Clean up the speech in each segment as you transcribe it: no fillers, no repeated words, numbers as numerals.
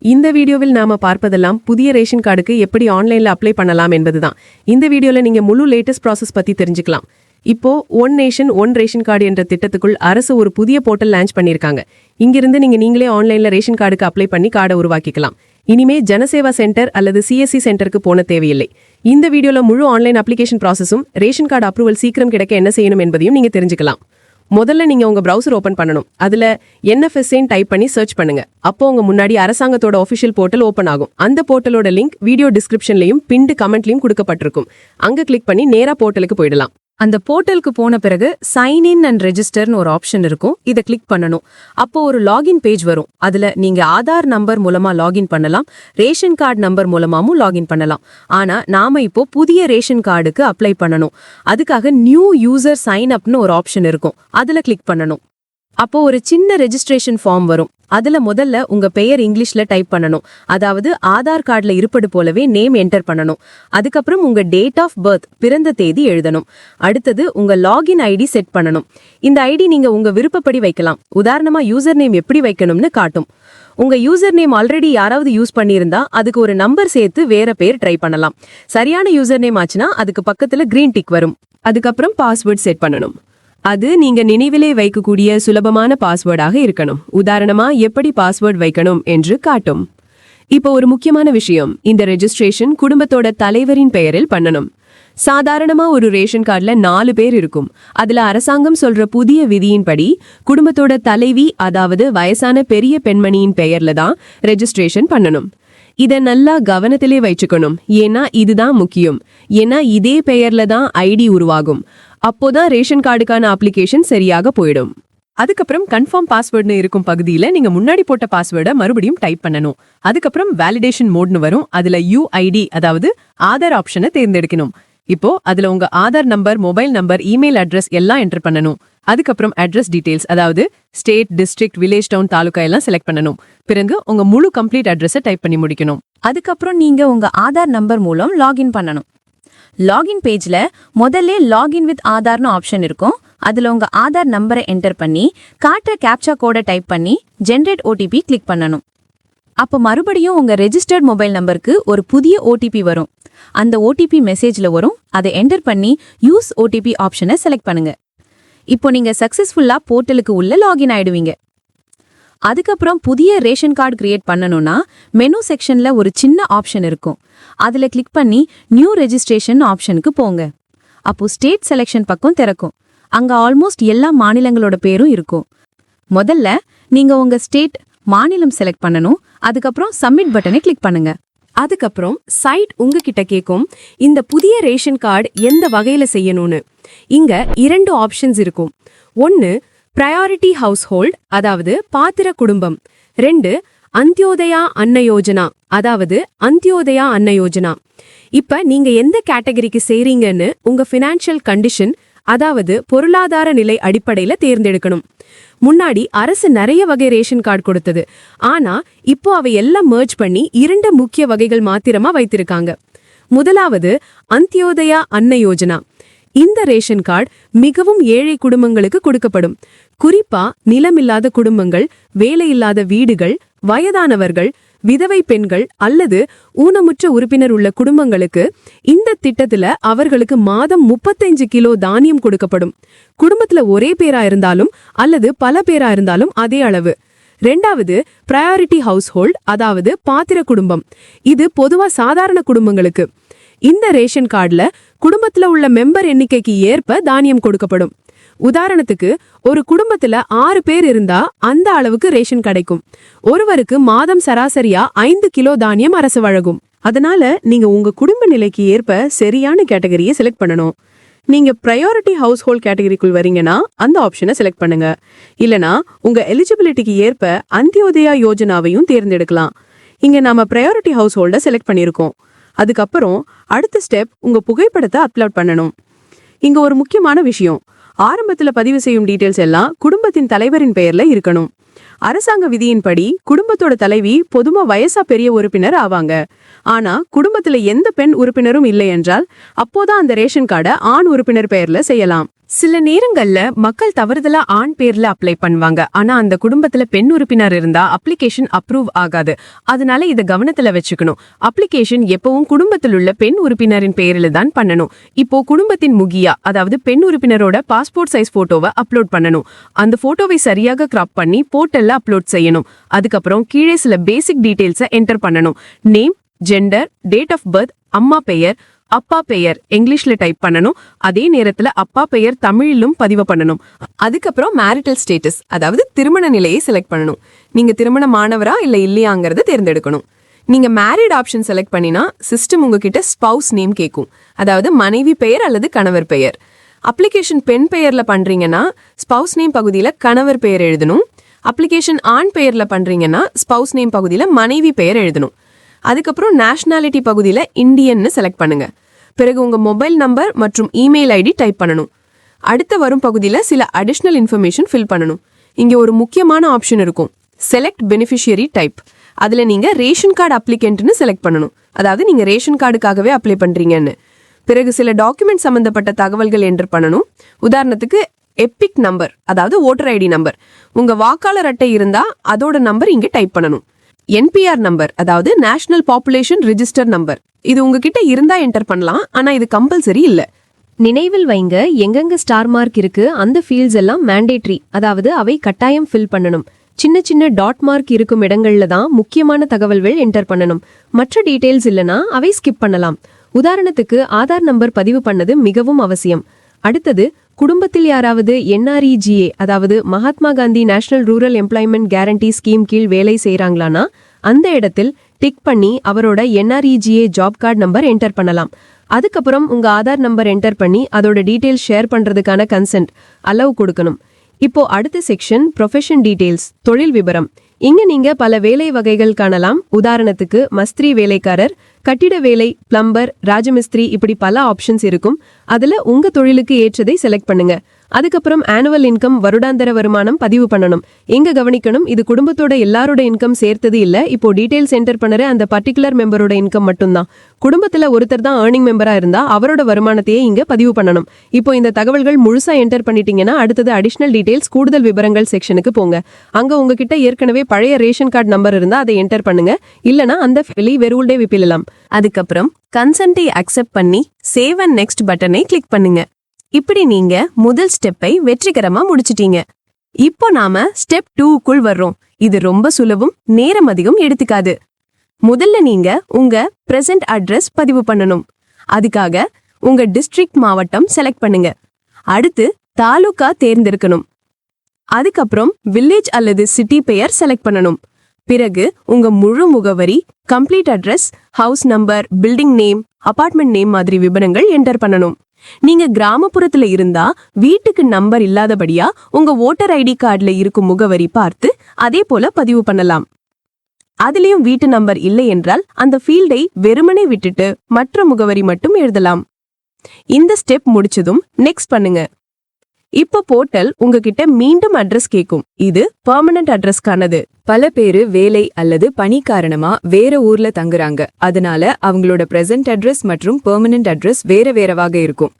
இந்த வீடியோவில் நாம பார்ப்பதெல்லாம் புதிய ரேஷன் கார்டுக்கு எப்படி ஆன்லைன்ல அப்ளை பண்ணலாம் என்பதுதான். இந்த வீடியோல நீங்க முழு லேட்டஸ்ட் ப்ராசஸ் பத்தி தெரிஞ்சுக்கலாம். இப்போ one nation one ration card என்ற திட்டத்துக்குள் அரசு ஒரு புதிய போர்ட்டல் லான்ச் பண்ணிருக்காங்க. இங்கிருந்து நீங்களே ஆன்லைன்ல ரேஷன் கார்டுக்கு அப்ளை பண்ணி கார்டை உருவாக்கிக்கலாம். இனிமே ஜனசேவா சென்டர் அல்லது சிஎஸ்சி சென்டருக்கு போன தேவையில்லை. இந்த வீடியோல முழு ஆன்லைன் அப்ளிகேஷன் ப்ராசஸும் ரேஷன் கார்டு அப்ரூவல் சீக்கிரம் கிடைக்க என்ன செய்யணும் என்பதையும் நீங்க தெரிஞ்சுக்கலாம். முதல்ல நீங்க உங்க பிரவுசர் ஓபன் பண்ணணும். அதுல NFSAன்னு டைப் பண்ணி சர்ச் பண்ணுங்க. அப்போ உங்க முன்னாடி அரசாங்கத்தோட ஆஃபிஷியல் போர்ட்டல் ஓபன் ஆகும். அந்த போர்ட்டலோட லிங்க் வீடியோ டிஸ்கிரிப்ஷன்லயும் பின்டு கமெண்ட்லயும் கொடுக்கப்பட்டிருக்கும். அங்க கிளிக் பண்ணி நேரா போர்ட்டலுக்கு போயிடலாம். அந்த போர்ட்டலுக்கு போன பிறகு சைன் இன் அண்ட் ரெஜிஸ்டர்னு ஒரு ஆப்ஷன் இருக்கும். இதை கிளிக் பண்ணணும். அப்போ ஒரு லாகின் பேஜ் வரும். அதுல நீங்க ஆதார் நம்பர் மூலமா லாகின் பண்ணலாம், ரேஷன் கார்டு நம்பர் மூலமாவும் லாகின் பண்ணலாம். ஆனா நாம இப்போ புதிய ரேஷன் கார்டுக்கு அப்ளை பண்ணணும். அதுக்காக நியூ யூசர் சைன் அப்னு ஒரு ஆப்ஷன் இருக்கும். அதுல கிளிக் பண்ணணும். அப்போ ஒரு சின்ன ரெஜிஸ்ட்ரேஷன் ஃபார்ம் வரும். அதுல முதல்ல உங்க பெயர் இங்கிலீஷ்ல டைப் பண்ணணும். அதாவது ஆதார் கார்டுல இருப்பது போலவே நேம் என்டர் பண்ணணும். அதுக்கப்புறம் உங்க டேட் ஆஃப் பர்த் பிறந்த தேதி எழுதணும். அடுத்தது உங்க லாகின் ஐடி செட் பண்ணணும். இந்த ஐடி நீங்க உங்க விருப்பப்படி வைக்கலாம். உதாரணமா யூசர் நேம் எப்படி வைக்கணும்னு காட்டும். உங்க யூசர் நேம் ஆல்ரெடி யாராவது யூஸ் பண்ணியிருந்தா அதுக்கு ஒரு நம்பர் சேர்த்து வேற பேர் ட்ரை பண்ணலாம். சரியான யூசர் நேம் ஆச்சுன்னா அதுக்கு பக்கத்துல கிரீன் டிக் வரும். அதுக்கப்புறம் பாஸ்வேர்ட் செட் பண்ணணும். அது நீங்க நினைவிலே வைக்கக்கூடிய சுலபமான பாஸ்வேர்டாக இருக்கணும். உதாரணமா எப்படி பாஸ்வேர்ட் வைக்கணும் என்று காட்டும். இப்போ ஒரு முக்கியமான விஷயம், இந்த ரெஜிஸ்ட்ரேஷன் குடும்பத்தோட தலைவரின் பெயரில் பண்ணணும். சாதாரணமா ஒரு ரேஷன் கார்டுல 4 பேர் இருக்கும். அதுல அரசாங்கம் சொல்ற புதிய விதியின்படி குடும்பத்தோட தலைவி, அதாவது வயசான பெரிய பெண்மணியின் பெயர்ல தான் ரெஜிஸ்ட்ரேஷன் பண்ணணும். இத நல்லா கவனத்திலே வச்சுக்கணும். ஏன்னா இதுதான் முக்கியம். ஏன்னா இதே பெயர்ல தான் ஐடி உருவாகும். அப்போதான் ரேஷன் கார்டுக்கான அப்ளிகேஷன் சரியாக போயிடும். அதுக்கப்புறம் கன்ஃபார்ம் பாஸ்வேர்ட்னு இருக்கும் பகுதியில நீங்க முன்னாடி போட்ட பாஸ்வேர்டை மறுபடியும் டைப் பண்ணணும். அதுக்கப்புறம் வேலிடேஷன் மோட்னு வரும். அதுல UID, அதாவது ஆதார் ஆப்ஷனை தேர்ந்தெடுக்கணும். இப்போ அதுல உங்க Aadhaar number, mobile number, email address எல்லாம் என்டர் பண்ணணும். அதுக்கப்புறம் அட்ரஸ் டீடைல்ஸ், அதாவது state, district, village, town, taluka எல்லாம் செலக்ட் பண்ணணும். பிறகு உங்க முழு கம்ப்ளீட் அட்ரஸை டைப் பண்ணி முடிக்கணும். அதுக்கப்புறம் நீங்க உங்க ஆதார் நம்பர் மூலம் லாகின் பண்ணணும். லாகின் பேஜ்ல முதல்ல லாகின் வித் ஆதார்னு ஆப்ஷன் இருக்கும். அதுல உங்க ஆதார் நம்பரை என்டர் பண்ணி காட்டுற கேப்சா கோடை டைப் பண்ணி ஜென்ரேட் OTP கிளிக் பண்ணணும். அப்போ மறுபடியும் உங்க ரெஜிஸ்டர்ட் மொபைல் நம்பருக்கு ஒரு புதிய OTP வரும். அந்த OTP மெசேஜ்ல வரும். அதை என்டர் பண்ணி யூஸ் OTP ஆப்ஷனை செலக்ட் பண்ணுங்க. இப்போ நீங்க சக்சஸ்ஃபுல்லா போர்ட்டலுக்கு உள்ள லாகின் ஆயிடுவீங்க. அதுக்கப்புறம் புதிய ரேஷன் கார்டு கிரியேட் பண்ணணும்னா மெனு செக்ஷன்ல ஒரு சின்ன ஆப்ஷன் இருக்கும். அதுல கிளிக் பண்ணி நியூ ரெஜிஸ்ட்ரேஷன் ஆப்ஷனுக்கு போங்க. அப்போ ஸ்டேட் செலெக்ஷன் பக்கம் திறக்கும். அங்க ஆல்மோஸ்ட் எல்லா மாநிலங்களோட பேரும் இருக்கும். முதல்ல நீங்க உங்க ஸ்டேட், மாநிலம் செலக்ட் பண்ணணும். அதுக்கப்புறம் சப்மிட் பட்டனை கிளிக் பண்ணுங்க. அதுக்கப்புறம் சைட் உங்ககிட்ட கேட்கும், இந்த புதிய ரேஷன் கார்டு எந்த வகையில செய்யணும்னு. இங்க 2 ஆப்ஷன்ஸ் இருக்கும். 1 பிரையாரிட்டி ஹவுஸ் ஹோல்ட், அதாவது பாத்திர குடும்பம். 2 அந்தியோதயா அன்ன யோஜனா, அதாவது அந்தியோதயா அன்ன யோஜனா. இப்ப நீங்க எந்த கேட்டகரிக்கு சேரீங்கன்னு உங்க ஃபினான்ஷியல் கண்டிஷன், அதாவது பொருளாதார நிலை அடிப்படையில தேர்ந்தெடுக்கணும். முன்னாடி அரசு நிறைய வகை ரேஷன் கார்டு கொடுத்தது. ஆனா இப்போ அவை எல்லாம் மர்ஜ் பண்ணி 2 முக்கிய வகைகள் மாத்திரமா வைத்திருக்காங்க. முதலாவது அந்தியோதயா அன்ன யோஜனா. இந்த ரேஷன் கார்டு மிகவும் ஏழை குடும்பங்களுக்கு கொடுக்கப்படும். குறிப்பா நிலமில்லாத குடும்பங்கள், வேலையில்லாத வீடுகள், வயதானவர்கள், விதவை பெண்கள் அல்லது ஊனமுற்ற உறுப்பினர் உள்ள குடும்பங்களுக்கு இந்த திட்டத்துல அவர்களுக்கு மாதம் 35 கிலோ தானியம் கொடுக்கப்படும். குடும்பத்துல ஒரே பேரா இருந்தாலும் அல்லது பல பேரா இருந்தாலும் அதே அளவு. 2வது பிரையாரிட்டி ஹவுஸ் ஹோல்ட், அதாவது பாத்திர குடும்பம். இது பொதுவா சாதாரண குடும்பங்களுக்கு. இந்த ரேஷன் கார்டுல குடும்பத்துல உள்ள மெம்பர் எண்ணிக்கைக்கு ஏற்ப தானியம் கொடுக்கப்படும். உதாரணத்துக்கு ஒரு குடும்பத்துல 6 பேர் இருந்தா அந்த அளவுக்கு ரேஷன் கிடைக்கும். ஒருவருக்கு மாதம் சராசரியா 5 கிலோ தானியம் அரசு வழங்கும். அதனால நீங்க உங்க குடும்ப நிலைக்கு ஏற்ப சரியான கேட்டகரியை செலக்ட் பண்ணணும். நீங்க பிரையாரிட்டி ஹவுஸ் ஹோல்ட் கேட்டகரிக்குள் வரீங்கன்னா அந்த ஆப்ஷனை செலக்ட் பண்ணுங்க. இல்லனா உங்க எலிஜிபிலிட்டிக்கு ஏற்ப அந்தியோதயா யோஜனாவையும் தேர்ந்தெடுக்கலாம். இங்க நாம பிரையாரிட்டி ஹவுஸ் ஹோல்ட செலக்ட் பண்ணிருக்கோம். அதுக்கப்புறம் அடுத்த ஸ்டெப் உங்க புகைப்படத்தை அப்லோட் பண்ணணும். இங்க ஒரு முக்கியமான விஷயம், ஆரம்பத்துல பதிவு செய்யும் டீடைல்ஸ் எல்லாம் குடும்பத்தின் தலைவரின் பெயர்ல இருக்கணும். அரசாங்க விதியின்படி குடும்பத்தோட தலைவி பொதுவா வயசா பெரிய உறுப்பினர் ஆவாங்க. ஆனா குடும்பத்துல எந்த பெண் உறுப்பினரும் இல்லை என்றால் அப்போதான் அந்த ரேஷன் கார்டை ஆண் உறுப்பினர் பெயர்ல செய்யலாம். சில நேரங்கள்ல மக்கள் தவறுதலா ஆண் பேர்ல அப்ளை பண்ணுவாங்க. ஆனா அந்த குடும்பத்துல பெண் உறுப்பினர் இருந்தா அப்ளிகேஷன் அப்ரூவ் ஆகாது. அதனால இத கவனத்துல வச்சுக்கணும். அப்ளிகேஷன் எப்பவும் குடும்பத்தில் உள்ள பெண் உறுப்பினரின் பெயரில தான் பண்ணணும். இப்போ குடும்பத்தின் முகியா, அதாவது பெண் உறுப்பினரோட பாஸ்போர்ட் சைஸ் போட்டோவை அப்லோட் பண்ணணும். அந்த போட்டோவை சரியாக கிராப் பண்ணி போர்ட்டல்ல அப்லோட் செய்யணும். அதுக்கப்புறம் கீழே சில பேசிக் டீடைல்ஸை என்டர் பண்ணணும். Name, gender, date of birth, அம்மா பெயர், அப்பா பெயர் இங்கிலீஷ்ல டைப் பண்ணணும். அதே நேரத்துல அப்பா பெயர் தமிழிலும் பதிவு பண்ணணும். அதுக்கப்புறம் மேரிட்டல் ஸ்டேட்டஸ், அதாவது திருமண நிலையை செலக்ட் பண்ணணும். நீங்க திருமணமானவரா இல்ல இல்லையாங்கிறத தேர்ந்தெடுக்கணும். நீங்க மேரிட் ஆப்ஷன் செலக்ட் பண்ணினா சிஸ்டம் உங்ககிட்ட ஸ்பவுஸ் நேம் கேட்கும், அதாவது மனைவி பெயர் அல்லது கணவர் பெயர். அப்ளிகேஷன் பெண் பெயர்ல பண்றீங்கன்னா ஸ்பவுஸ் நேம் பகுதியில கணவர் பெயர் எழுதணும். அப்ளிகேஷன் ஆண் பெயர்ல பண்றீங்கன்னா ஸ்பவுஸ் நேம் பகுதியில மனைவி பெயர் எழுதணும். அதுக்கப்புறம் நேஷனாலிட்டி பகுதியில இந்தியன்னு செலக்ட் பண்ணுங்க. பிறகு உங்க மொபைல் நம்பர் மற்றும் இமெயில் ஐடி டைப் பண்ணணும். அடுத்த வரும் பகுதியில சில அடிஷனல் இன்ஃபர்மேஷன் ஃபில் பண்ணணும். இங்க ஒரு முக்கியமான ஆப்ஷன் இருக்கும், செலக்ட் பெனிஃபிஷியரி டைப். அதுல நீங்க ரேஷன் கார்டு அப்ளிகன்ட்னு செலக்ட் பண்ணணும், அதாவது நீங்க ரேஷன் கார்டுக்காகவே அப்ளை பண்றீங்கன்னு. பிறகு சில டாக்குமெண்ட் சம்பந்தப்பட்ட தகவல்கள் என்டர் பண்ணணும். உதாரணத்துக்கு எபிக் நம்பர், அதாவது ஓட்டர் ஐடி நம்பர். உங்க வாக்காளர் அட்டை இருந்தா அதோட நம்பர் இங்க டைப் பண்ணணும். என்பிஆர் நம்பர், அதாவது நேஷனல் பாப்புலேஷன் ரிஜிஸ்டர் நம்பர், இது உங்ககிட்ட இருந்தா என்டர் பண்ணலாம். ஆனா இது கம்பல்சரி இல்ல. நினைவில் வைங்க, எங்கெங்க ஸ்டார் மார்க் இருக்கு அந்த ஃபீல்ட்ஸ் எல்லாம் மேண்டேட்ரி, அதாவது அவை கட்டாயம் ஃபில் பண்ணணும். சின்ன சின்ன டாட் மார்க் இருக்கும் இடங்கள்ல தான் முக்கியமான தகவல்கள் என்டர் பண்ணணும். மற்ற டீடைல்ஸ் இல்லனா அவை ஸ்கிப் பண்ணலாம். உதாரணத்துக்கு ஆதார் நம்பர் பதிவு பண்ணது மிகவும் அவசியம். அடுத்தது, குடும்பத்தில் யாராவது NREGA, அதாவது Mahatma Gandhi national rural employment guarantee scheme கீழ் வேலை செய்யறாங்களானா அந்த இடத்தில் டிக் பண்ணி அவரோட NREGA job card number enter பண்ணலாம். அதுக்கப்புறம் உங்க ஆதார் நம்பர் என்டர் பண்ணி அதோட டீடைல்ஸ் ஷேர் பண்றதுக்கான கன்சென்ட் அலோவ் கொடுக்கணும். இப்போ அடுத்த செக்ஷன் ப்ரொஃபஷன் டீடைல்ஸ், தொழில் விபரம். இங்க நீங்க பல வேலை வகைகள் காணலாம். உதாரணத்துக்கு மஸ்திரி வேலைக்காரர், கட்டிட வேலை, பிளம்பர், ராஜமிஸ்திரி, இப்படி பல ஆப்ஷன்ஸ் இருக்கும். அதுல உங்க தொழிலுக்கு ஏற்றதை செலக்ட் பண்ணுங்க. அதுக்கப்புறம் ஆனுவல் இன்கம், வருடாந்திர வருமானம் பதிவு பண்ணணும். எங்க கவனிக்கணும், இது குடும்பத்தோட எல்லாரோட இன்கம் சேர்த்தது இல்ல. இப்போ டீடைல்ஸ் என்டர் பண்ணற அந்த பர்டிகுலர் மெம்பரோட இன்கம் மட்டும்தான். குடும்பத்துல ஒருத்தர் தான் ஏர்னிங் மெம்பரா இருந்தா அவரோட வருமானத்தையே இங்க பதிவு பண்ணணும். இப்போ இந்த தகவல்கள் முழுசா என்டர் பண்ணிட்டீங்கன்னா அடுத்தது அடிஷனல் டீடைல்ஸ், கூடுதல் விவரங்கள் செக்ஷனுக்கு போங்க. அங்க உங்ககிட்ட ஏற்கனவே பழைய ரேஷன் கார்டு நம்பர் இருந்தா அதை என்டர் பண்ணுங்க. இல்லனா அந்த வெளி வெறுவுல்டே விப்பிடலாம். அதுக்கப்புறம் கன்சென்ட்டை அக்செப்ட் பண்ணி சேவ் அண்ட் நெக்ஸ்ட் பட்டனை கிளிக் பண்ணுங்க. இப்படி நீங்க முதல் ஸ்டெப்பை வெற்றிகரமா முடிச்சிட்டீங்க. இப்போ நாம ஸ்டெப் 2க்குள் வர்றோம். இது ரொம்ப சுலபம், நேரம் அதிகம் எடுத்துக்காது. முதல்ல நீங்க உங்க பிரசன்ட் அட்ரஸ் பதிவு பண்ணணும். அதுக்காக உங்க டிஸ்ட்ரிக்ட் மாவட்டம் செலக்ட் பண்ணுங்க. அடுத்து தாலுகா தேர்ந்தெடுக்கணும். அதுக்கப்புறம் வில்லேஜ் அல்லது சிட்டி பெயர் செலக்ட் பண்ணணும். பிறகு உங்க முழு முகவரி, complete address, house number, building name, apartment name மாதிரி விவரங்கள் என்டர் பண்ணணும். நீங்க கிராமப்புறத்துல இருந்தா வீட்டுக்கு நம்பர் இல்லாதபடியா உங்க ஓட்டர் ஐடி கார்டுல இருக்கும் முகவரி பார்த்து அதே போல பதிவு பண்ணலாம். அதுலயும் வீட்டு நம்பர் இல்லை என்றால் அந்த ஃபீல்டை வெறுமனே விட்டுட்டு மற்ற முகவரி மட்டும் எழுதலாம். இந்த ஸ்டெப் முடிச்சதும் நெக்ஸ்ட் பண்ணுங்க. இப்ப போர்ட்டல் உங்ககிட்ட மீண்டும் அட்ரஸ் கேக்கும். இது பெர்மனன்ட் அட்ரஸ்க்கானது. பல பேரு வேலை அல்லது பணி காரணமா வேற ஊர்ல தங்குறாங்க. அதனால அவங்களோட பிரசன்ட் அட்ரஸ் மற்றும் பெர்மனன்ட் அட்ரஸ் வேற வேறவாக இருக்கும்.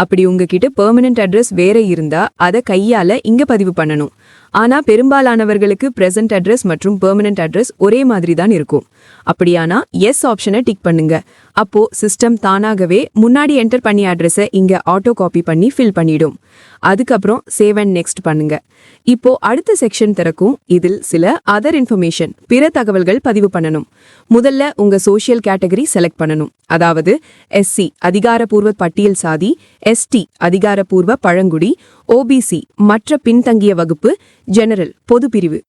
அப்படி உங்ககிட்ட பெர்மனன்ட் அட்ரஸ் வேற இருந்தா அதை கையால இங்க பதிவு பண்ணணும். ஆனா பெரும்பாலானவர்களுக்கு பிரசன்ட் அட்ரஸ் மற்றும் பெர்மனன்ட் அட்ரஸ் ஒரே மாதிரி தான் இருக்கும். அப்படியானா எஸ் ஆப்ஷனை டிக் பண்ணுங்க. அப்போ சிஸ்டம் தானாகவே முன்னாடி என்டர் பண்ணி அட்ரஸை இங்க ஆட்டோ காப்பி பண்ணி ஃபில் பண்ணிடும். அதுக்கப்புறம் சேவ் அண்ட் நெக்ஸ்ட் பண்ணுங்க. இப்போ அடுத்த செக்ஷன் திறக்கும். இதில் சில அதர் இன்ஃபர்மேஷன், பிற தகவல்கள் பதிவு பண்ணணும். முதல்ல உங்க சோஷியல் கேட்டகரி செலக்ட் பண்ணணும். அதாவது SC அதிகாரப்பூர்வ பட்டியல் சாதி, ST அதிகாரப்பூர்வ பழங்குடி, OBC மற்ற பின்தங்கிய வகுப்பு, ஜெனரல் பொது பிரிவு.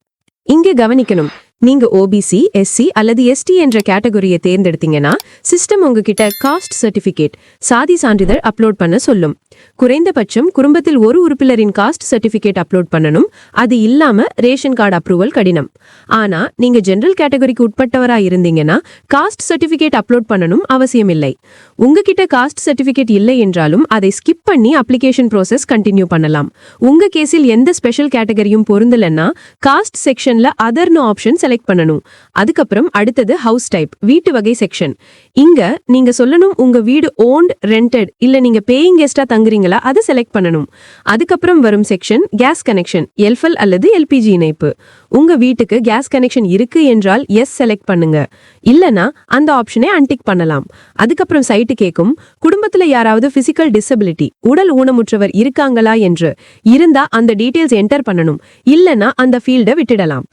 இங்க கவனிக்கணும், நீங்க OBC, SC அல்லது ST என்ற கேட்டகரியை தேர்ந்தெடுத்தீங்கன்னா சிஸ்டம் உங்ககிட்ட காஸ்ட் சர்டிபிகேட், சாதி சான்றிதழ் அப்லோட் பண்ண சொல்லும். குறைந்தபட்சம் குடும்பத்தில் ஒரு உறுப்பினரின் காஸ்ட் சர்டிபிகேட் அப்லோட் பண்ணணும். அது இல்லாம ரேஷன் கார்டு அப்ரூவல் கடினம். ஆனா நீங்க ஜெனரல் கேட்டகரிக்கு உட்பட்டவரா இருந்தீங்கன்னா காஸ்ட் சர்டிபிகேட் அப்லோட் பண்ணணும் அவசியம் இல்லை. உங்ககிட்ட காஸ்ட் சர்டிபிகேட் இல்லை என்றாலும் அதை ஸ்கிப் பண்ணி அப்ளிகேஷன் ப்ராசஸ் கண்டினியூ பண்ணலாம். உங்க கேஸில் எந்த ஸ்பெஷல் கேட்டகரியும் பொருந்தலன்னா காஸ்ட் செக்ஷன்ல அதர்னு ஆப்ஷன் செலக்ட் பண்ணணும். அதுக்கப்புறம் அடுத்தது ஹவுஸ் டைப், வீட்டு வகை செக்ஷன். இங்க நீங்க சொல்லணும் உங்க வீடு ஓன்ட், ரெண்டட் இல்ல நீங்க பேயிங் கெஸ்டா தங்குறீங்களா அதை செலக்ட் பண்ணணும். அதுக்கப்புறம் வரும் செக்ஷன் கேஸ் கனெக்ஷன், எல்ஃபல் அல்லது எல்பிஜி இணைப்பு. உங்க வீட்டுக்கு கேஸ் கனெக்ஷன் இருக்கு என்றால் எஸ் செலக்ட் பண்ணுங்க, இல்லனா அந்த ஆப்ஷனை அன்டிக் பண்ணலாம். அதுக்கப்புறம் சைட்டு கேக்கும் குடும்பத்துல யாராவது பிசிக்கல் டிசபிலிட்டி, உடல் ஊனமுற்றவர் இருக்காங்களா என்று. இருந்தா அந்த டீடைல்ஸ் என்டர் பண்ணணும், இல்லனா அந்த ஃபீல்ட விட்டுடலாம்.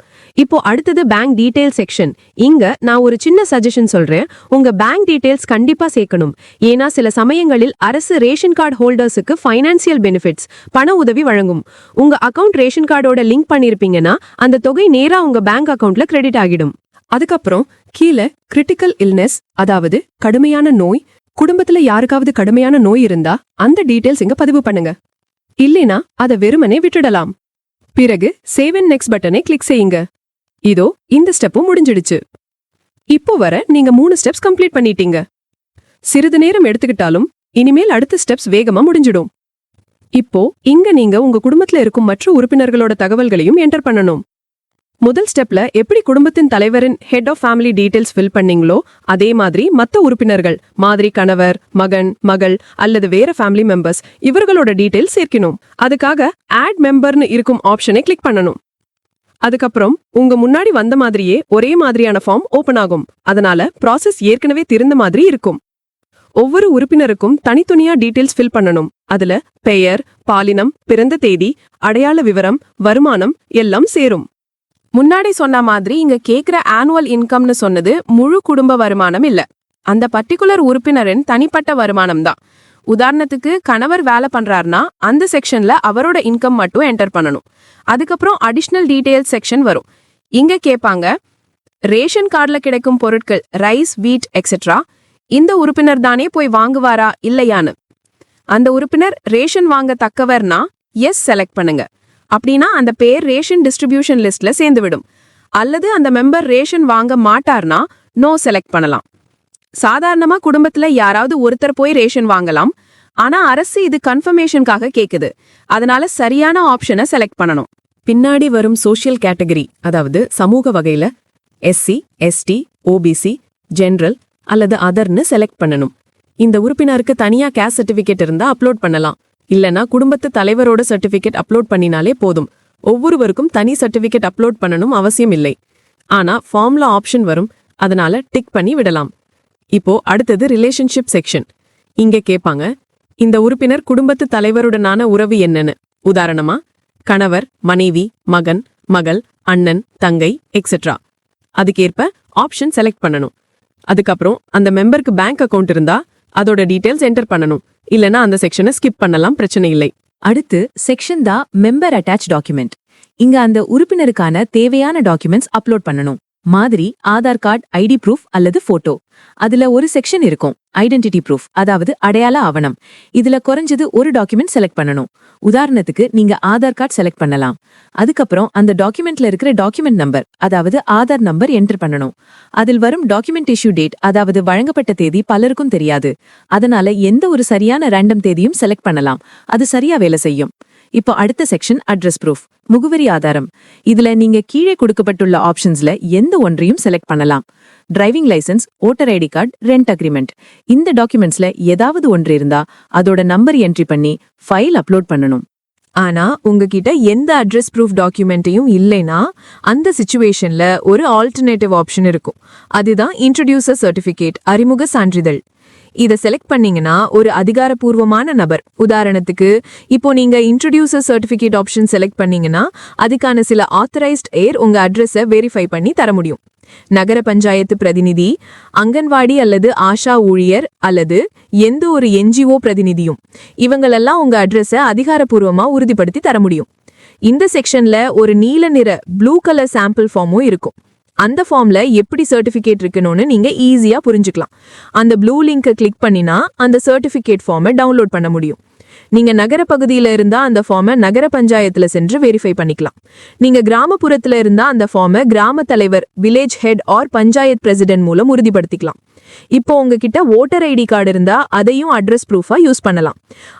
இப்போ அடுத்தது பேங்க் டீடைல் செக்ஷன். இங்க நான் ஒரு சின்ன சஜஷன் சொல்றேன், உங்க பேங்க் டீடைல்ஸ் கண்டிப்பா சேர்க்கணும். ஏன்னா சில சமயங்களில் அரசு ரேஷன் கார்டு ஹோல்டர்ஸுக்கு ஃபைனான்சியல் பெனிஃபிட்ஸ், பண உதவி வழங்கும். உங்க அக்கவுண்ட் ரேஷன் கார்டோட லிங்க் பண்ணிருப்பீங்கன்னா அந்த தொகை நேரா உங்க பேங்க் அக்கவுண்ட்ல கிரெடிட் ஆகிடும். அதுக்கப்புறம் கீழே கிரிட்டிக்கல் இல்னஸ், அதாவது கடுமையான நோய். குடும்பத்துல யாருக்காவது கடுமையான நோய் இருந்தா அந்த டீடைல்ஸ் இங்க பதிவு பண்ணுங்க, இல்லைனா அதை வெறுமனே விட்டுடலாம். பிறகு சேவ் அண்ட் நெக்ஸ்ட் பட்டனை கிளிக் செய்யுங்க. இதோ இந்த ஸ்டெப்பும் முடிஞ்சிடுச்சு. இப்போ வர நீங்க 3 ஸ்டெப்ஸ் கம்ப்ளீட் பண்ணிட்டீங்க. சிறிது நேரம் எடுத்துக்கிட்டாலும் இனிமேல் அடுத்த ஸ்டெப்ஸ் வேகமா முடிஞ்சிடும். இப்போ இங்க நீங்க உங்க குடும்பத்துல இருக்கும் மற்ற உறுப்பினர்களோட தகவல்களையும் என்டர் பண்ணணும். முதல் ஸ்டெப்ல எப்படி குடும்பத்தின் தலைவரின் head of family details fill பண்ணீங்களோ அதே மாதிரி மத்த உறுப்பினர்கள் மாதிரி கணவர், மகன், மகள் அல்லது வேற ஃபேமிலி மெம்பர்ஸ் இவர்களோட டீடைல்ஸ் சேர்க்கணும். அதுக்காக ஆட் மெம்பர்னு இருக்கும் ஆப்ஷனை கிளிக் பண்ணணும். அதுக்கப்புறம் உங்க முன்னாடி வந்த மாதிரியே ஒரே மாதிரியான ஃபார்ம் ஓபன் ஆகும். அதனால ப்ராசஸ் ஏற்கனவே தெரிந்த மாதிரி இருக்கும். ஒவ்வொரு உறுப்பினருக்கும் தனித்துணியா டீடைல்ஸ் ஃபில் பண்ணணும். அதுல பெயர், பாலினம், பிறந்த தேதி, அடையாள விவரம், வருமானம் எல்லாம் சேரும். முன்னாடி சொன்ன மாதிரி இங்க கேக்குற ஆனுவல் இன்கம்னு சொன்னது முழு குடும்ப வருமானம் இல்ல, அந்த பர்டிகுலர் உறுப்பினரின் தனிப்பட்ட வருமானம் தான். உதாரணத்துக்கு கணவர் வேலை பண்றாருனா அந்த செக்ஷன்ல அவரோட இன்கம் மட்டும் என்டர் பண்ணணும். அதுக்கப்புறம் அடிஷனல் டீடைல்ஸ் செக்ஷன் வரும். இங்க கேட்பாங்க ரேஷன் கார்டுல கிடைக்கும் பொருட்கள் ரைஸ், வீட் எக்ஸெட்ரா இந்த உறுப்பினர் தானே போய் வாங்குவாரா இல்லையான்னு. அந்த உறுப்பினர் ரேஷன் வாங்க தக்கவர்னா எஸ் செலக்ட் பண்ணுங்க. அப்படின்னா அந்த பேர் ரேஷன் டிஸ்ட்ரிபியூஷன் லிஸ்ட்ல சேர்ந்து விடும். அல்லது அந்த மெம்பர் ரேஷன் வாங்க மாட்டார்னா நோ செலக்ட் பண்ணலாம். சாதாரணமா குடும்பத்துல யாராவது ஒருத்தர் போய் ரேஷன் வாங்கலாம். ஆனா அரசு இது கன்ஃபர்மேஷனுக்காக கேக்குது, அதனால சரியான ஆப்ஷனை செலக்ட் பண்ணணும். பின்னாடி வரும் சோஷியல் கேட்டகரி, அதாவது சமூக வகையில எஸ்சி, எஸ்டி, ஓபிசி, ஜெனரல் அல்லது அதர்னு செலக்ட் பண்ணணும். இந்த உறுப்பினருக்கு தனியா கேஸ்ட் சர்டிபிகேட் இருந்தா அப்லோட் பண்ணலாம், இல்லனா குடும்பத்து தலைவரோட சர்டிபிகேட் அப்லோட் பண்ணினாலே போதும். ஒவ்வொருவருக்கும் தனி சர்டிபிகேட் அப்லோட் பண்ணணும் அவசியம் இல்லை. ஆனா ஃபார்ம்ல ஆப்ஷன் வரும், அதனால டிக் பண்ணி விடலாம். இப்போ அடுத்தது ரிலேஷன்ஷிப் செக்ஷன். இங்க கேட்பாங்க இந்த உறுப்பினர் குடும்பத்து தலைவருடனான உறவு என்னன்னு. உதாரணமா கணவர், மனைவி, மகன், மகள், அண்ணன், தங்கை எக்ஸெட்ரா. அதுக்கேற்ப ஆப்ஷன் செலக்ட் பண்ணணும். அதுக்கப்புறம் அந்த மெம்பருக்கு பேங்க் அக்கவுண்ட் இருந்தா அதோட டீடைல்ஸ் என்டர் பண்ணணும், இல்லனா அந்த செக்ஷனை ஸ்கிப் பண்ணலாம், பிரச்சனை இல்லை. அடுத்து செக்ஷன் தான் மெம்பர் அட்டாச் டாக்குமெண்ட். இங்க அந்த உறுப்பினருக்கான தேவையான டாக்குமெண்ட்ஸ் அப்லோட் பண்ணணும். மாதிரி ஆதார் கார்டு, ஐடி ப்ரூஃப் அல்லது போட்டோ. அதுல ஒரு செக்ஷன் இருக்கும் ஐடென்டிட்டி ப்ரூஃப், அதாவது அடையாள ஆவணம். இதுல குறைஞ்சது ஒரு டாக்குமெண்ட் செலக்ட் பண்ணணும். உதாரணத்துக்கு நீங்க ஆதார் கார்டு செலக்ட் பண்ணலாம். அதுக்கப்புறம் அந்த டாக்குமெண்ட்ல இருக்கிற டாக்குமெண்ட் நம்பர், அதாவது ஆதார் நம்பர் என்டர் பண்ணணும். அதில் வரும் டாக்குமெண்ட் இஷ்யூ டேட், அதாவது வழங்கப்பட்ட தேதி பலருக்கும் தெரியாது. அதனால எந்த ஒரு சரியான ரேண்டம் தேதியும் செலக்ட் பண்ணலாம், அது சரியா வேலை செய்யும். இப்போ அடுத்த செக்ஷன் அட்ரஸ் ப்ரூஃப், முகவரி ஆதாரம். இதுல நீங்க கீழே கொடுக்கப்பட்டுள்ள ஆப்ஷன்ஸ்ல எந்த ஒன்றையும் செலக்ட் பண்ணலாம். Driving licence, voter ID card, rent agreement. இந்த டாக்குமெண்ட்ஸ்ல ஏதாவது ஒன்று இருந்தா அதோட நம்பர் என்ட்ரி பண்ணி ஃபைல் அப்லோட் பண்ணணும். ஆனா உங்ககிட்ட எந்த அட்ரஸ் ப்ரூஃப் டாக்குமெண்ட்டையும் இல்லைனா அந்த சிச்சுவேஷன்ல ஒரு ஆல்டர்னேட்டிவ் ஆப்ஷன் இருக்கும். அதுதான் இன்ட்ரோடியூசர் சர்டிபிகேட், அறிமுக சான்றிதழ். இதை செலக்ட் பண்ணீங்கன்னா ஒரு அதிகாரப்பூர்வமான நபர், உதாரணத்துக்கு இப்போ நீங்க இன்ட்ரோடியூசர் சர்டிபிகேட் ஆப்ஷன் செலக்ட் பண்ணீங்கன்னா அதுக்கான சில ஆத்தரைஸ்ட் ஏர் உங்க அட்ரஸை வெரிஃபை பண்ணி தர முடியும். நகர பஞ்சாயத்து பிரதிநிதி, அங்கன்வாடி அல்லது ஆஷா ஊழியர் அல்லது எந்த ஒரு என்ஜிஓ பிரதிநிதியும், இவங்களெல்லாம் உங்க அட்ரஸை அதிகாரப்பூர்வமா உறுதிப்படுத்தி தர முடியும். இந்த செக்ஷன்ல ஒரு நீல நிற ப்ளூ கலர் சாம்பிள் ஃபார்மும் இருக்கும். அந்த ஃபார்ம்ல எப்படி சர்டிபிகேட் இருக்கணும்னு நீங்க ஈஸியா புரிஞ்சுக்கலாம். அந்த ப்ளூ லிங்கை கிளிக் பண்ணினா அந்த சர்டிபிகேட் ஃபார்மை டவுன்லோட் பண்ண முடியும். நீங்க நகர பகுதியில இருந்தா அந்த ஃபார்மை நகர பஞ்சாயத்துல சென்று வெரிஃபை பண்ணிக்கலாம். நீங்க கிராமப்புறத்துல இருந்தா அந்த ஃபார்மை கிராம தலைவர், village head or panchayat president மூலம் உறுதிப்படுத்திக்கலாம். இப்போ உங்ககிட்ட ஓட்டர் ஐடி கார்டு இருந்தா அதையும் அட்ரஸ் ப்ரூஃபா யூஸ் பண்ணலாம்.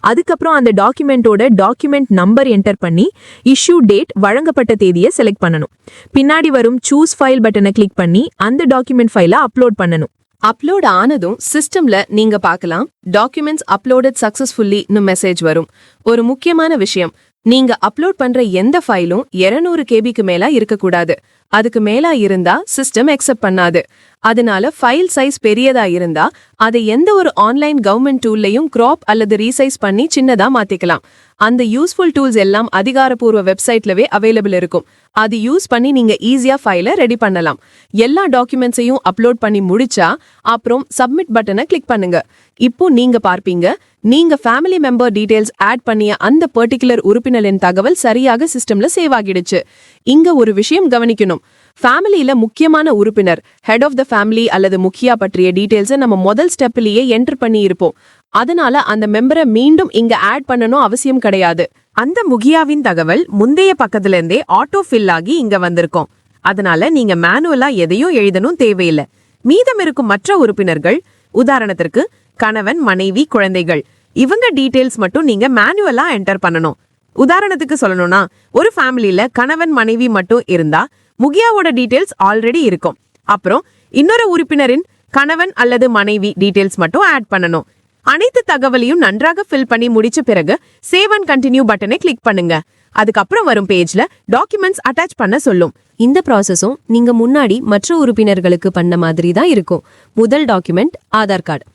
அதுக்கப்புறம் அந்த டாக்குமெண்டோட டாக்குமெண்ட் நம்பர் என்டர் பண்ணி இஷ்யூ டேட், வழங்கப்பட்ட தேதியை செலக்ட் பண்ணணும். பின்னாடி வரும் சூஸ் ஃபைல் பட்டனை கிளிக் பண்ணி அந்த டாக்குமெண்ட் ஃபைலை அப்லோட் பண்ணணும். அப்லோட் ஆனதும் சிஸ்டம்ல நீங்க பார்க்கலாம் டாக்குமெண்ட்ஸ் அப்லோடட் சக்சஸ்ஃபுல்லின்னு மெசேஜ் வரும். ஒரு முக்கியமான விஷயம், நீங்க அப்லோட் பண்ற எந்த ஃபைலும் 200 கேபிக்கு மேலா இருக்கக்கூடாது. அதுக்கு மேலா இருந்தா சிஸ்டம் அக்செப்ட் பண்ணாது. அதனால ஃபைல் சைஸ் பெரியதா இருந்தா அதை எந்த ஒரு ஆன்லைன் கவர்மெண்ட் டூல்லையும் கிராப் அல்லது ரீசைஸ் பண்ணி சின்னதா மாத்திக்கலாம். அந்த யூஸ்ஃபுல் டூல்ஸ் எல்லாம் அதிகாரப்பூர்வ வெப்சைட்லவே அவைலபிள் இருக்கும். அது யூஸ் பண்ணி நீங்க ஈஸியா ஃபைலை ரெடி பண்ணலாம். எல்லா டாக்குமெண்ட்ஸையும் அப்லோட் பண்ணி முடிச்சா அப்புறம் சப்மிட் பட்டனை கிளிக் பண்ணுங்க. இப்போ நீங்க பார்ப்பீங்க, நீங்க ஃபேமிலி மெம்பர் டீடைல்ஸ் ஆட் பண்ணிய அந்த பர்டிகுலர் உறுப்பினரின் தகவல் சரியாக சிஸ்டம்ல சேவ் ஆகிடுச்சு. இங்க ஒரு விஷயம் கவனிக்கணும். ஃபேமிலியில முக்கியமான உறுப்பினர், ஹெட் ஆஃப் த ஃபேமிலி அல்லது முக்கியா பற்றிய டீடைல்ஸை நம்ம முதல் ஸ்டெப்லயே என்டர் பண்ணி இருப்போம். அதனால அந்த மெம்பரை மீண்டும் இங்க ஆட் பண்ணணும் அவசியம் கிடையாது. அந்த முகியாவின் தகவல் முந்தைய பக்கத்துல இருந்தே ஆட்டோ ஃபில் ஆகி இங்க வந்திருக்கும். அதனால நீங்க மேனுவலா எதையும் எழுதணும் தேவையில்லை. மீதம் இருக்கும் மற்ற உறுப்பினர்கள், உதாரணத்திற்கு கணவன், மனைவி, குழந்தைகள், இவங்க டீடைல்ஸ் மட்டும் நீங்க மேனுவலா என்டர் பண்ணணும். உதாரணத்துக்கு சொல்லணும்னா, ஒரு ஃபேமிலியில கணவன், மனைவி மட்டும் இருந்தா முகியாவோட டீடைல்ஸ் ஆல்ரெடி இருக்கும். அப்புறம் இன்னொரு உறுப்பினரின் கணவன் அல்லது மனைவி டீடைல்ஸ் மட்டும் ஆட் பண்ணணும். அனைத்து தகவலையும் நன்றாக ஃபில் பண்ணி முடிச்ச பிறகு சேவ் அண்ட் கண்டினியூ பட்டனை கிளிக் பண்ணுங்க. அதுக்கப்புறம் வரும் பேஜ்ல டாக்குமெண்ட்ஸ் அட்டாச் பண்ண சொல்லும். இந்த ப்ராசஸும் நீங்க முன்னாடி மற்ற உறுப்பினர்களுக்கு பண்ண மாதிரி தான் இருக்கும். முதல் டாக்குமெண்ட் ஆதார் கார்டு.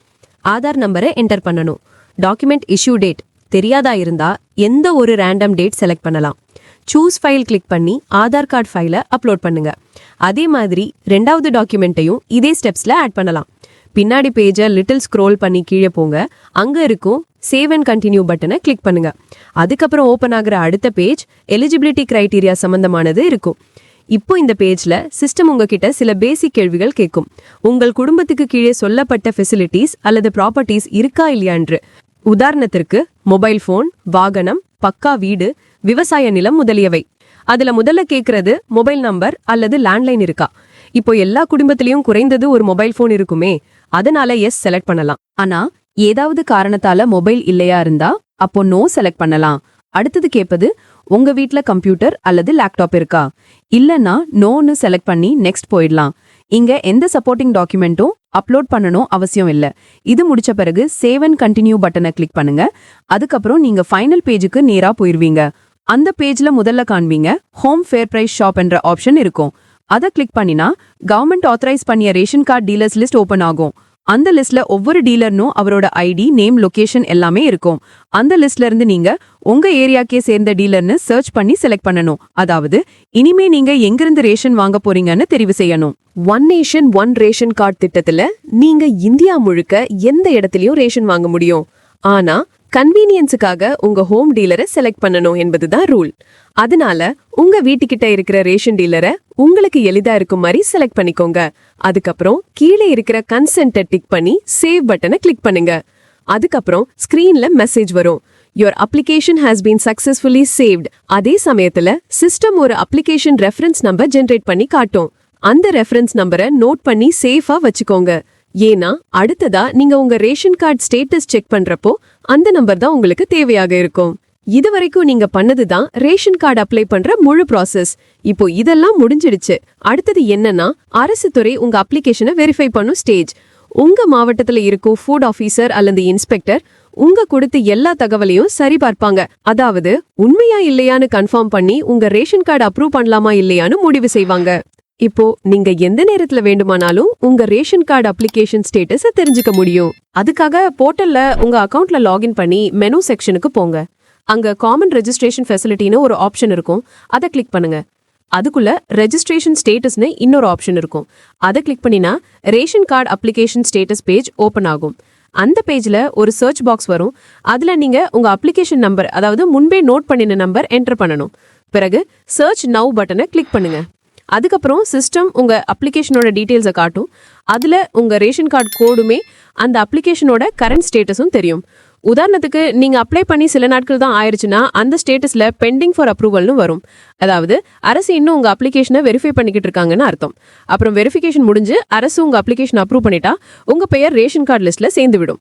ஆதார் நம்பரை என்டர் பண்ணணும். டாக்குமெண்ட் இஷ்யூ டேட் தெரியாதா இருந்தா எந்த ஒரு ரேண்டம் டேட் செலக்ட் பண்ணலாம். சூஸ் ஃபைல் கிளிக் பண்ணி ஆதார் கார்டு ஃபைலை அப்லோட் பண்ணுங்க. அதே மாதிரி ரெண்டாவது டாக்குமெண்ட்டையும் இதே ஸ்டெப்ஸ்ல ஆட் பண்ணலாம். பின்னாடி பேஜை லிட்டில் ஸ்க்ரோல் பண்ணி கீழே போங்க. அங்க இருக்கும் சேவ் அண்ட் கண்டினியூ பட்டனை கிளிக் பண்ணுங்க. அதுக்கப்புறம் ஓபன் ஆகிற அடுத்த பேஜ் எலிஜிபிலிட்டி கிரைட்டீரியா சம்பந்தமானது இருக்கும். இப்போ இந்த பேஜ்ல சிஸ்டம் உங்ககிட்ட சில பேசிக் கேள்விகள் கேட்கும். உங்கள் குடும்பத்துக்கு கீழே சொல்லப்பட்ட ஃபெசிலிட்டிஸ் அல்லது ப்ராப்பர்ட்டிஸ் இருக்கா இல்லையான்று. உதாரணத்திற்கு மொபைல் போன், வாகனம், பக்கா வீடு, விவசாய நிலம் முதலியவை. அதுல முதல்ல கேக்குறது மொபைல் நம்பர் அல்லது லேண்ட்லைன் இருக்கா. இப்போ எல்லா குடும்பத்திலயும் குறைந்தது ஒரு மொபைல் போன் இருக்குமே, அதனால எஸ் செலக்ட் பண்ணலாம். ஆனா ஏதாவது காரணத்தால மொபைல் இல்லையா இருந்தா அப்போ நோ செலக்ட் பண்ணலாம். அடுத்தது கேட்பது உங்க வீட்ல கம்ப்யூட்டர் அல்லது லேப்டாப் இருக்கா. இல்லனா நோன்னு செலக்ட் பண்ணி நெக்ஸ்ட் போயிடலாம். இங்க எந்த சப்போர்ட்டிங் டாக்குமெண்ட்டும் அப்லோட் பண்ணணும் அவசியம் இல்ல. இது முடிச்ச பிறகு சேவ் அண்ட் கண்டினியூ பட்டனை கிளிக் பண்ணுங்க. அதுக்கப்புறம் நீங்க ஃபைனல் பேஜுக்கு நேரா போயிருவீங்க. அந்த பேஜ்ல முதல்ல காண்பீங்க ஹோம் ஃபேர் பிரைஸ் ஷாப் என்ற ஆப்ஷன் இருக்கும். அதை கிளிக் பண்ணினா கவர்மெண்ட் ஆத்தரைஸ் பண்ணிய ration card dealers list open ஆகும். அந்த லிஸ்ட்ல ஒவ்வொரு டீலர்னும் அவரோட ஐடி, நேம், லொகேஷன் எல்லாமே இருக்கும். அந்த லிஸ்ட்ல இருந்து நீங்க உங்க ஏரியாக்கே சேர்ந்த டீலர்னு சர்ச் பண்ணி செலக்ட் பண்ணணும். அதாவது இனிமே நீங்க எங்கிருந்து ரேஷன் வாங்க போறீங்கன்னு தெரிவு செய்யணும். One nation one ration card திட்டத்துல நீங்க இந்தியா முழுக்க எந்த இடத்துலயும் ரேஷன் வாங்க முடியும். ஆனா கன்வீனியன்ஸுக்காக உங்க ஹோம் டீலரை செலக்ட் பண்ணணும் என்பதுதான் ரூல். அதனால உங்க வீட்டுக்கிட்ட இருக்கிற ரேஷன் டீலரை உங்களுக்கு எளிதா இருக்கும் மாதிரி செலக்ட் பண்ணிக்கோங்க. அதுக்கப்புறம் கீழே இருக்கிற கன்சென்ட்டை டிக் பண்ணி சேவ் பட்டனை கிளிக் பண்ணுங்க. அதுக்கப்புறம் ஸ்கிரீன்ல மெசேஜ் வரும், your application has been successfully saved. அதே சமயத்துல சிஸ்டம் ஒரு அப்ளிகேஷன் ரெஃபரன்ஸ் நம்பர் ஜெனரேட் பண்ணி காட்டும். அந்த ரெஃபரன்ஸ் நம்பரை நோட் பண்ணி சேஃபா வச்சுக்கோங்க. ஏன்னா அடுத்ததா நீங்க உங்க ரேஷன் கார்டு ஸ்டேட்டஸ் செக் பண்றப்போ அந்த நம்பர் தான் உங்களுக்கு தேவையாக இருக்கும். இதுவரைக்கும் நீங்க பண்ணதுதான் ரேஷன் கார்டு அப்ளை பண்ற முழு ப்ராசஸ். இப்போ இதெல்லாம் முடிஞ்சிடுச்சு. அடுத்தது என்னன்னா அரசு துறை உங்க அப்ளிகேஷனை வெரிஃபை பண்ணும் ஸ்டேஜ். உங்க மாவட்டத்துல இருக்கும் ஃபுட் ஆபீசர் அல்லது இன்ஸ்பெக்டர் உங்க கொடுத்த எல்லா தகவலையும் சரி பார்ப்பாங்க. அதாவது உண்மையா இல்லையான்னு கன்ஃபார்ம் பண்ணி உங்க ரேஷன் கார்டு அப்ரூவ் பண்ணலாமா இல்லையான்னு முடிவு செய்வாங்க. இப்போ நீங்க எந்த நேரத்துல வேண்டுமானாலும் உங்க ரேஷன் கார்டு அப்ளிகேஷன் ஸ்டேட்டஸை தெரிஞ்சுக்க முடியும். அதுக்காக போர்ட்டல்ல உங்க அக்கவுண்ட்ல லாகின் பண்ணி மெனு செக்ஷனுக்கு போங்க. அங்க காமன் ரெஜிஸ்ட்ரேஷன் ஃபெசிலிட்டின்னு ஒரு ஆப்ஷன் இருக்கும். அதை கிளிக் பண்ணுங்க. அதுக்குள்ள ரெஜிஸ்ட்ரேஷன் ஸ்டேட்டஸ்னு இன்னொரு ஆப்ஷன் இருக்கும். அதை கிளிக் பண்ணினா ration card application status page open ஆகும். அந்த பேஜ்ல ஒரு சர்ச் பாக்ஸ் வரும். அதுல நீங்க உங்க அப்ளிகேஷன் நம்பர், அதாவது முன்பே நோட் பண்ணின நம்பர் என்டர் பண்ணணும். பிறகு சர்ச் நவ் பட்டனை கிளிக் பண்ணுங்க. அதுக்கப்புறம் சிஸ்டம் உங்க அப்ளிகேஷனோட டீடைல்ஸை காட்டும். அதுல உங்க ரேஷன் கார்டு கோடுமே அந்த அப்ளிகேஷனோட கரண்ட் ஸ்டேட்டஸும் தெரியும். உதாரணத்துக்கு நீங்க அப்ளை பண்ணி சில நாட்கள் தான் ஆயிருச்சுன்னா அந்த ஸ்டேட்டஸ்ல பெண்டிங் ஃபார் அப்ரூவல்னு வரும். அதாவது அரசு இன்னும் உங்க அப்ளிகேஷனை வெரிஃபை பண்ணிக்கிட்டு இருக்காங்கன்னு அர்த்தம். அப்புறம் வெரிஃபிகேஷன் முடிஞ்சு அரசு உங்க அப்ளிகேஷன் அப்ரூவ் பண்ணிட்டா உங்க பெயர் ரேஷன் கார்டு லிஸ்ட்ல சேர்ந்து விடும்.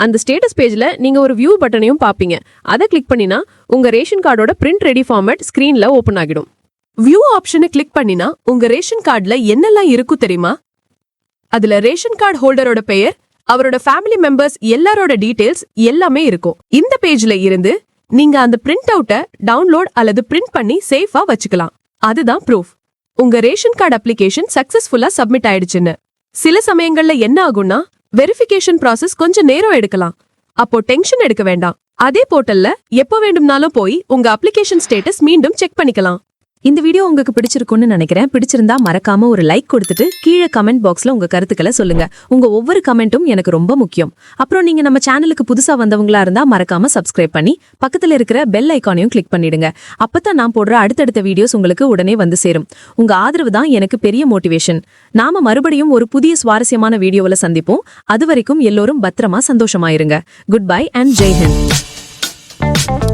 அந்த ஸ்டேட்டஸ் பேஜ்ல நீங்க ஒரு வியூ பட்டனையும் பாப்பீங்க. அதை கிளிக் பண்ணினா உங்க ரேஷன் கார்டோட பிரிண்ட் ரெடி ஃபார்மேட் ஸ்கிரீன்ல ஓபன் ஆகிடும். வியூ ஆப்ஷனை கிளிக் பண்ணினா உங்க ரேஷன் கார்டுல என்னெல்லாம் இருக்கும் தெரியுமா? அதுல ரேஷன் கார்டு ஹோல்டரோட பெயர், அவரோட ஃபேமிலி மெம்பர்ஸ் எல்லாரோட டீடைல்ஸ் எல்லாமே இருக்கும். இந்த பேஜ்ல இருந்து நீங்க அந்த பிரிண்ட் அவுட்டை டவுன்லோட் அல்லது பிரிண்ட் பண்ணி சேஃபா வச்சுக்கலாம். அதுதான் ப்ரூஃப் உங்க ரேஷன் கார்டு அப்ளிகேஷன் சக்சஸ்ஃபுல்லா சப்மிட் ஆயிடுச்சுன்னு. சில சமயங்கள்ல என்ன ஆகும்னா வெரிஃபிகேஷன் ப்ராசஸ் கொஞ்சம் நேரம் எடுக்கலாம். அப்போ டென்ஷன் எடுக்க வேண்டாம். அதே போர்ட்டல்ல எப்போ வேண்டும்னாலும் போய் உங்க அப்ளிகேஷன் ஸ்டேட்டஸ் மீண்டும் செக் பண்ணிக்கலாம். இந்த வீடியோ உங்களுக்கு பிடிச்சிருக்கும்னு நினைக்கிறேன். பிடிச்சிருந்தா மறக்காம ஒரு லைக் கொடுத்துட்டு கீழே கமெண்ட் பாக்ஸ்ல உங்க கருத்துக்களை சொல்லுங்க. உங்க ஒவ்வொரு கமெண்ட்டும் எனக்கு ரொம்ப முக்கியம். அப்புறம் நீங்க நம்ம சேனலுக்கு புதுசா வந்தவங்களா இருந்தா மறக்காம சப்ஸ்கிரைப் பண்ணி பக்கத்துல இருக்கிற பெல் ஐகானையும் கிளிக் பண்ணிடுங்க. அப்பதான் நான் போடுற அடுத்தடுத்த வீடியோஸ் உங்களுக்கு உடனே வந்து சேரும். உங்க ஆதரவு தான் எனக்கு பெரிய மோட்டிவேஷன். நாம மறுபடியும் ஒரு புதிய சுவாரஸ்யமான வீடியோவில் சந்திப்போம். அது வரைக்கும் எல்லோரும் பத்திரமா சந்தோஷமா இருங்க. Good bye and Jai Hind.